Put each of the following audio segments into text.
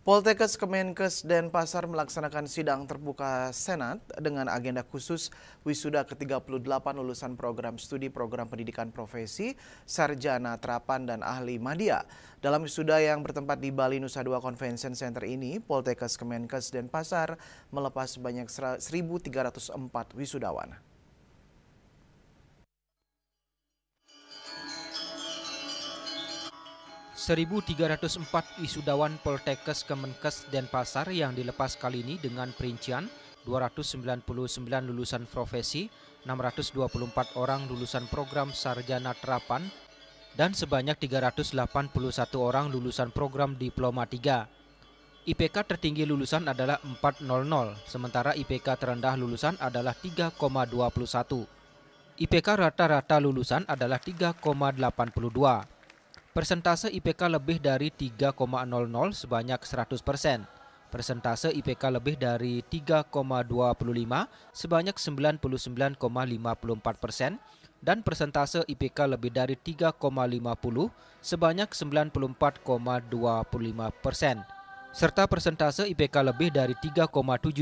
Poltekkes Kemenkes Denpasar melaksanakan sidang terbuka Senat dengan agenda khusus wisuda ke-38 lulusan program studi program pendidikan profesi, sarjana terapan dan ahli madya. Dalam wisuda yang bertempat di Bali Nusa Dua Convention Center ini, Poltekkes Kemenkes Denpasar melepas sebanyak 1.304 wisudawan. (1.304) wisudawan Poltekkes Kemenkes Denpasar yang dilepas kali ini dengan perincian 299 lulusan profesi, 624 orang lulusan program sarjana terapan, dan sebanyak 381 orang lulusan program diploma 3. IPK tertinggi lulusan adalah 400, sementara IPK terendah lulusan adalah 3,21. IPK rata-rata lulusan adalah 3,82. Persentase IPK lebih dari 3,00 sebanyak 100%. Persentase IPK lebih dari 3,25 sebanyak 99,54%. Dan persentase IPK lebih dari 3,50 sebanyak 94,25%. Serta persentase IPK lebih dari 3,75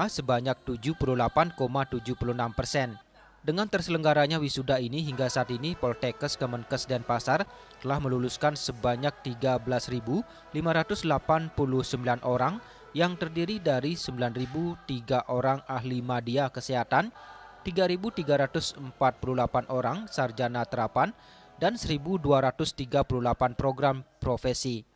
sebanyak 78,76%. Dengan terselenggaranya wisuda ini, hingga saat ini Poltekkes Kemenkes Denpasar telah meluluskan sebanyak 13.589 orang yang terdiri dari 9.003 orang ahli madya kesehatan, 3.348 orang sarjana terapan, dan 1.238 program profesi.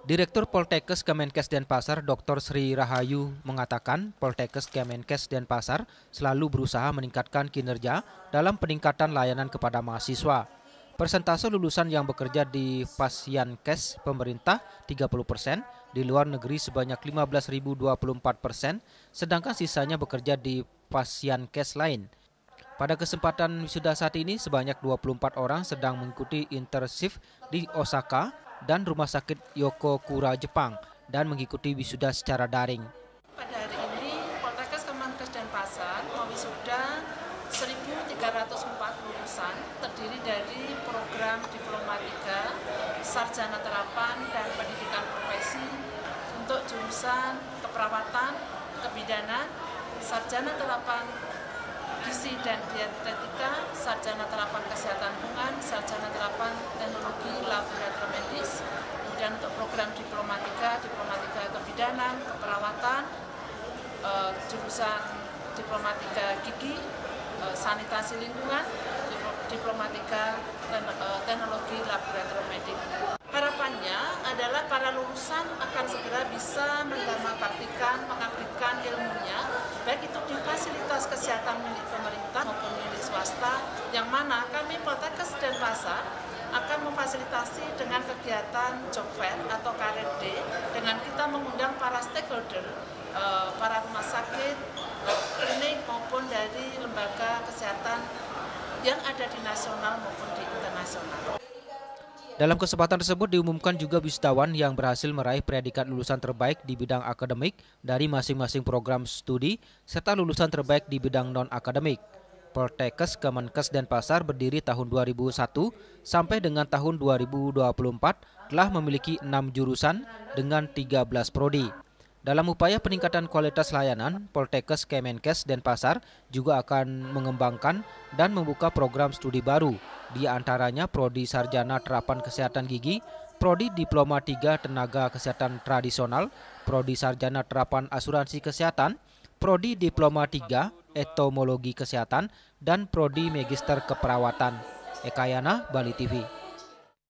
Direktur Poltekkes Kemenkes Denpasar Dr. Sri Rahayu mengatakan Poltekkes Kemenkes Denpasar selalu berusaha meningkatkan kinerja dalam peningkatan layanan kepada mahasiswa. Persentase lulusan yang bekerja di Pasienkes pemerintah 30%, di luar negeri sebanyak 15.024%, sedangkan sisanya bekerja di Pasienkes lain. Pada kesempatan wisuda saat ini sebanyak 24 orang sedang mengikuti internship di Osaka dan Rumah Sakit Yokokura, Jepang, dan mengikuti wisuda secara daring. Pada hari ini, Poltekkes Kemenkes Denpasar mewisuda 1.304 lulusan, terdiri dari program diploma 3, sarjana terapan, dan pendidikan profesi untuk jurusan keperawatan, kebidanan, sarjana terapan gizi dan dietetika, sarjana terapan kesehatan lingkungan, sarjana terapan teknologi laboratorium medis, kemudian untuk program diploma 3 kebidanan, keperawatan, jurusan diploma 3 gigi, sanitasi lingkungan, diploma 3 teknologi laboratorium medik. Harapannya adalah para lulusan akan segera bisa mengabdikan ilmunya, baik itu di fasilitas kesehatan milik pemerintah maupun milik swasta, yang mana kami Poltekkes Denpasar akan memfasilitasi dengan kegiatan job fair atau career day dengan kita mengundang para stakeholder, para rumah sakit, klinik maupun dari lembaga kesehatan yang ada di nasional maupun di internasional. Dalam kesempatan tersebut diumumkan juga wisudawan yang berhasil meraih predikat lulusan terbaik di bidang akademik dari masing-masing program studi serta lulusan terbaik di bidang non-akademik. Poltekkes Kemenkes Denpasar berdiri tahun 2001 sampai dengan tahun 2024 telah memiliki 6 jurusan dengan 13 prodi. Dalam upaya peningkatan kualitas layanan, Poltekkes Kemenkes Denpasar juga akan mengembangkan dan membuka program studi baru, di antaranya Prodi Sarjana Terapan Kesehatan Gigi, Prodi Diploma 3 Tenaga Kesehatan Tradisional, Prodi Sarjana Terapan Asuransi Kesehatan, Prodi Diploma 3 Entomologi Kesehatan, dan Prodi Magister Keperawatan. Ekayana, Bali TV.